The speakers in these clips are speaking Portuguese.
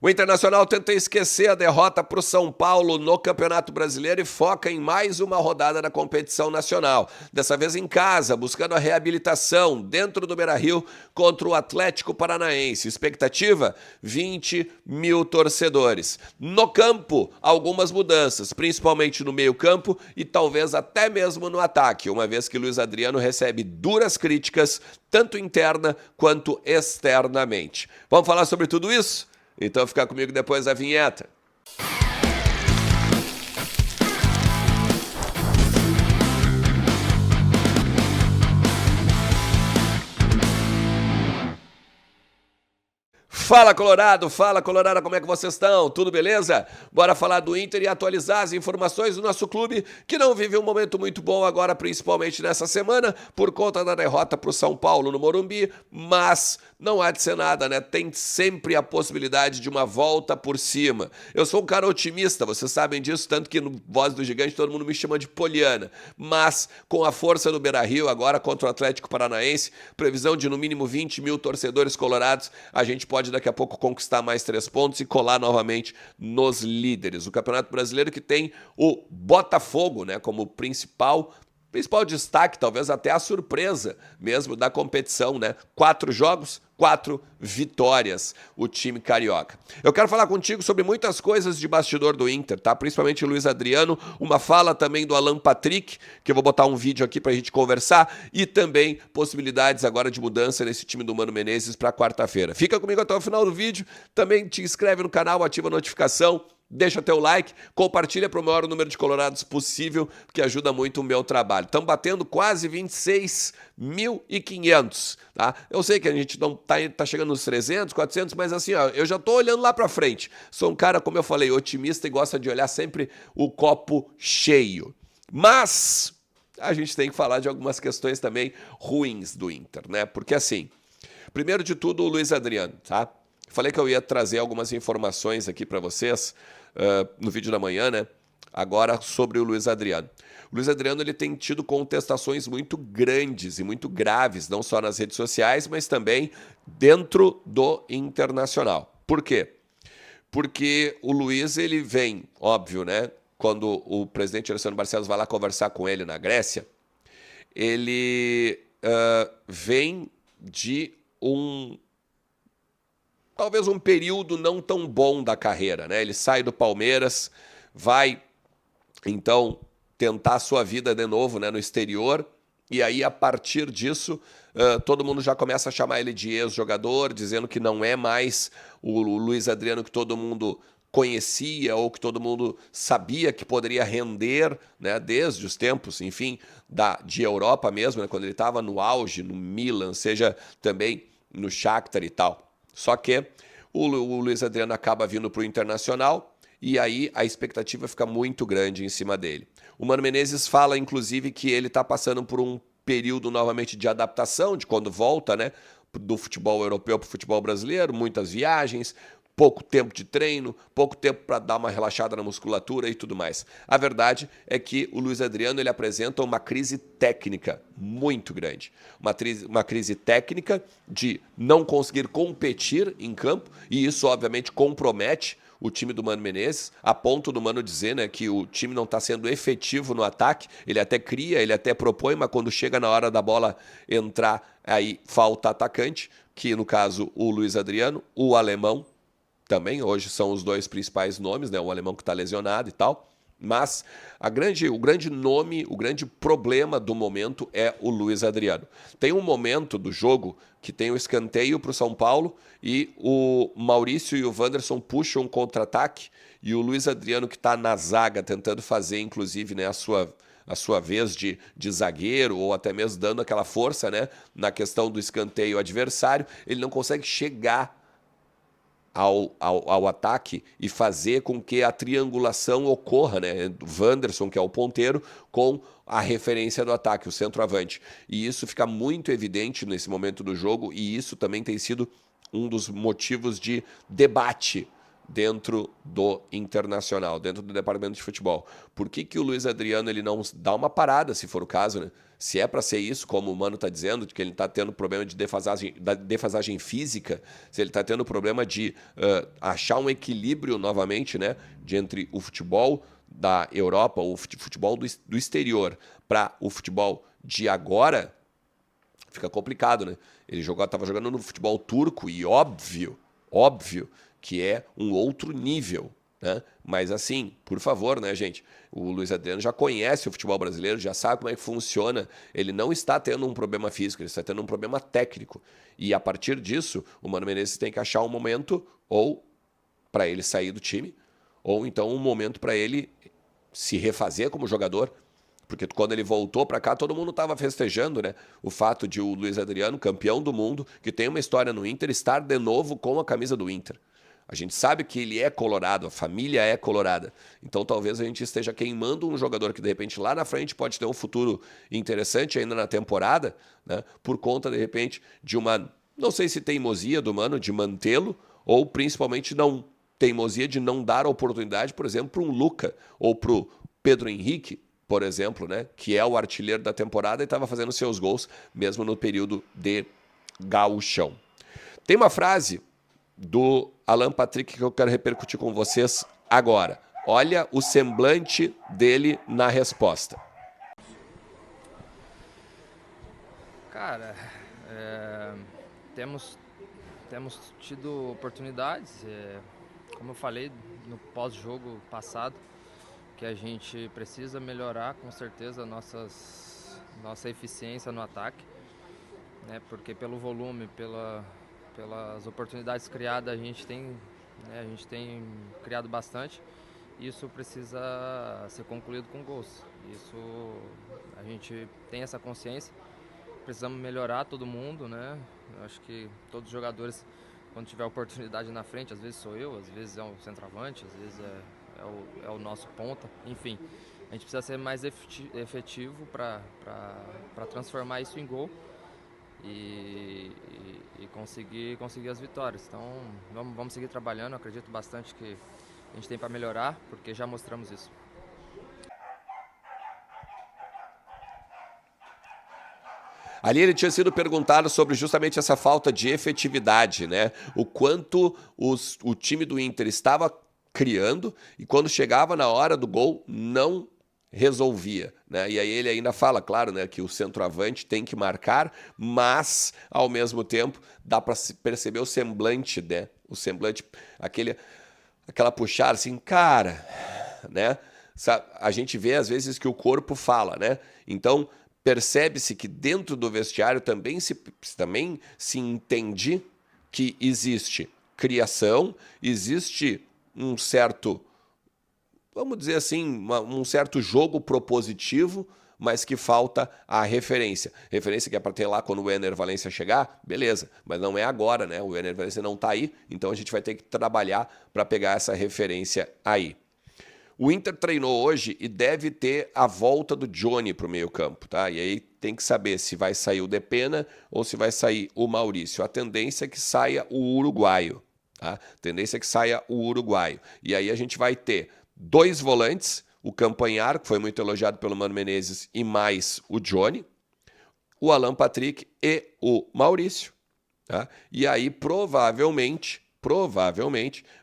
O Internacional tenta esquecer a derrota para o São Paulo no Campeonato Brasileiro e foca em mais uma rodada da competição nacional. Dessa vez em casa, buscando a reabilitação dentro do Beira-Rio contra o Atlético Paranaense. Expectativa? 20 mil torcedores. No campo, algumas mudanças, principalmente no meio-campo e talvez até mesmo no ataque, uma vez que Luiz Adriano recebe duras críticas, tanto interna quanto externamente. Vamos falar sobre tudo isso? Então fica comigo depois da vinheta. Fala Colorado, como é que vocês estão? Tudo beleza? Bora falar do Inter e atualizar as informações do nosso clube, que não vive um momento muito bom agora, principalmente nessa semana, por conta da derrota para o São Paulo no Morumbi, mas não há de ser nada, né? Tem sempre a possibilidade de uma volta por cima. Eu sou um cara otimista, vocês sabem disso, tanto que no Voz do Gigante todo mundo me chama de Poliana, mas com a força do Beira-Rio agora contra o Atlético Paranaense, previsão de no mínimo 20 mil torcedores colorados, a gente pode daqui a pouco conquistar mais 3 pontos e colar novamente nos líderes. O Campeonato Brasileiro que tem o Botafogo, né, como principal destaque, talvez até a surpresa mesmo da competição, né? 4 jogos, 4 vitórias, o time carioca. Eu quero falar contigo sobre muitas coisas de bastidor do Inter, tá? Principalmente o Luiz Adriano, uma fala também do Alan Patrick, que eu vou botar um vídeo aqui pra gente conversar, e também possibilidades agora de mudança nesse time do Mano Menezes pra quarta-feira. Fica comigo até o final do vídeo, também te inscreve no canal, ativa a notificação, deixa teu like, compartilha para o maior número de colorados possível, que ajuda muito o meu trabalho. Estamos batendo quase 26.500, tá? Eu sei que a gente não tá chegando nos 300, 400, mas assim, ó, eu já tô olhando lá para frente. Sou um cara, como eu falei, otimista e gosta de olhar sempre o copo cheio. Mas a gente tem que falar de algumas questões também ruins do Inter, né? Porque assim, primeiro de tudo, o Luiz Adriano, tá? Falei que eu ia trazer algumas informações aqui para vocês no vídeo da manhã, né? Agora sobre o Luiz Adriano. O Luiz Adriano ele tem tido contestações muito grandes e muito graves, não só nas redes sociais, mas também dentro do Internacional. Por quê? Porque o Luiz ele vem, óbvio, né? Quando o presidente Alessandro Barcelos vai lá conversar com ele na Grécia, ele vem de talvez um período não tão bom da carreira, né? Ele sai do Palmeiras, vai, então, tentar a sua vida de novo, né, no exterior, e aí, a partir disso, todo mundo já começa a chamar ele de ex-jogador, dizendo que não é mais o Luiz Adriano que todo mundo conhecia ou que todo mundo sabia que poderia render, né, desde os tempos, enfim, de Europa mesmo, né, quando ele estava no auge, no Milan, seja também no Shakhtar e tal. Só que o Luiz Adriano acaba vindo para o Internacional e aí a expectativa fica muito grande em cima dele. O Mano Menezes fala, inclusive, que ele está passando por um período novamente de adaptação, de quando volta, né, do futebol europeu para o futebol brasileiro, muitas viagens, pouco tempo de treino, pouco tempo para dar uma relaxada na musculatura e tudo mais. A verdade é que o Luiz Adriano ele apresenta uma crise técnica muito grande. Uma crise técnica de não conseguir competir em campo, e isso obviamente compromete o time do Mano Menezes, a ponto do Mano dizer, né, que o time não está sendo efetivo no ataque. Ele até cria, ele até propõe, mas quando chega na hora da bola entrar, aí falta atacante, que no caso o Luiz Adriano, o alemão, também, hoje são os dois principais nomes, né? O alemão que está lesionado e tal. Mas o grande nome, o grande problema do momento é o Luiz Adriano. Tem um momento do jogo que tem o escanteio para o São Paulo e o Maurício e o Wanderson puxam um contra-ataque e o Luiz Adriano, que está na zaga, tentando fazer, inclusive, né, a sua vez de zagueiro, ou até mesmo dando aquela força, né, na questão do escanteio adversário, ele não consegue chegar ao ataque e fazer com que a triangulação ocorra, né? Wanderson, que é o ponteiro, com a referência do ataque, o centroavante. E isso fica muito evidente nesse momento do jogo, e isso também tem sido um dos motivos de debate dentro do Internacional, dentro do departamento de futebol. Por que o Luiz Adriano ele não dá uma parada, se for o caso, né? Se é para ser isso, como o Mano está dizendo, de que ele está tendo problema de defasagem física, se ele está tendo problema de achar um equilíbrio novamente, né, entre o futebol da Europa, o futebol do exterior, para o futebol de agora, fica complicado, né? Ele estava jogando no futebol turco e óbvio que é um outro nível, né? Mas assim, por favor, né, gente? O Luiz Adriano já conhece o futebol brasileiro, já sabe como é que funciona. Ele não está tendo um problema físico, ele está tendo um problema técnico. E a partir disso, o Mano Menezes tem que achar um momento ou para ele sair do time, ou então um momento para ele se refazer como jogador. Porque quando ele voltou para cá, todo mundo estava festejando, né? O fato de o Luiz Adriano, campeão do mundo, que tem uma história no Inter, estar de novo com a camisa do Inter. A gente sabe que ele é colorado, a família é colorada. Então talvez a gente esteja queimando um jogador que de repente lá na frente pode ter um futuro interessante ainda na temporada, né? Por conta de repente de uma, não sei se teimosia do Mano de mantê-lo, ou principalmente não teimosia de não dar oportunidade, por exemplo, para um Luca ou para o Pedro Henrique, por exemplo, né? Que é o artilheiro da temporada e estava fazendo seus gols mesmo no período de gauchão. Tem uma frase do Alan Patrick que eu quero repercutir com vocês agora. Olha o semblante dele na resposta. Cara, temos tido oportunidades, como eu falei no pós-jogo passado, que a gente precisa melhorar com certeza nossa eficiência no ataque, né? Porque pelo volume, pelas oportunidades criadas, a gente tem criado bastante. Isso precisa ser concluído com gols. Isso a gente tem essa consciência. Precisamos melhorar todo mundo, né? Eu acho que todos os jogadores, quando tiver oportunidade na frente, às vezes sou eu, às vezes é o centroavante, às vezes é o nosso ponta, enfim. A gente precisa ser mais efetivo para transformar isso em gol e conseguir as vitórias. Então vamos seguir trabalhando, eu acredito bastante que a gente tem para melhorar, porque já mostramos isso. Ali ele tinha sido perguntado sobre justamente essa falta de efetividade, né? O quanto o time do Inter estava criando e quando chegava na hora do gol não resolvia, né? E aí ele ainda fala, claro, né, que o centroavante tem que marcar, mas ao mesmo tempo dá para perceber o semblante, né? O semblante, aquela puxada assim, cara, né? A gente vê às vezes que o corpo fala, né? Então percebe-se que dentro do vestiário também se entende que existe criação, existe um certo, vamos dizer assim, um certo jogo propositivo, mas que falta a referência. Referência que é para ter lá quando o Ener Valencia chegar, beleza, mas não é agora, né? O Ener Valencia não está aí, então a gente vai ter que trabalhar para pegar essa referência aí. O Inter treinou hoje e deve ter a volta do Johnny para o meio-campo, tá? E aí tem que saber se vai sair o Depena ou se vai sair o Maurício. A tendência é que saia o uruguaio, tá? A tendência é que saia o uruguaio. E aí a gente vai ter 2 volantes, o Campanhar, que foi muito elogiado pelo Mano Menezes, e mais o Johnny, o Alan Patrick e o Maurício, tá? E aí provavelmente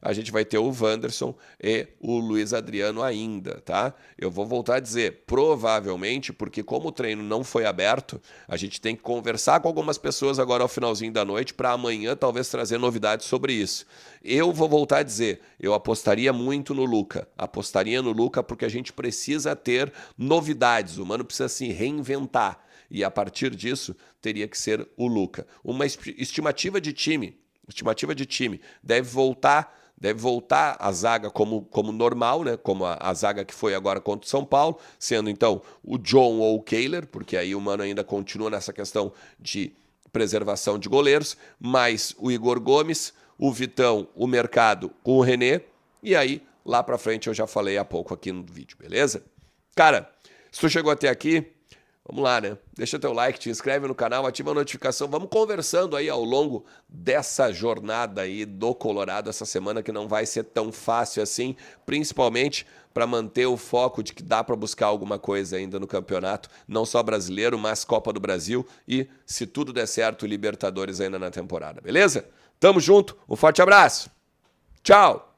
a gente vai ter o Wanderson e o Luiz Adriano ainda, tá? Eu vou voltar a dizer, provavelmente, porque como o treino não foi aberto, a gente tem que conversar com algumas pessoas agora ao finalzinho da noite para amanhã talvez trazer novidades sobre isso. Eu vou voltar a dizer, eu apostaria muito no Luca, porque a gente precisa ter novidades, o Mano precisa se reinventar e a partir disso teria que ser o Luca. Uma estimativa de time, deve voltar a zaga como normal, né? Como a zaga que foi agora contra o São Paulo, sendo então o John ou o Kehler, porque aí o Mano ainda continua nessa questão de preservação de goleiros, mais o Igor Gomes, o Vitão, o Mercado com o René, e aí lá pra frente eu já falei há pouco aqui no vídeo, beleza? Cara, se tu chegou até aqui, Vamos lá, né? Deixa teu like, te inscreve no canal, ativa a notificação. Vamos conversando aí ao longo dessa jornada aí do Colorado essa semana, que não vai ser tão fácil assim, principalmente para manter o foco de que dá para buscar alguma coisa ainda no campeonato, não só brasileiro, mas Copa do Brasil e, se tudo der certo, Libertadores ainda na temporada, beleza? Tamo junto, um forte abraço. Tchau!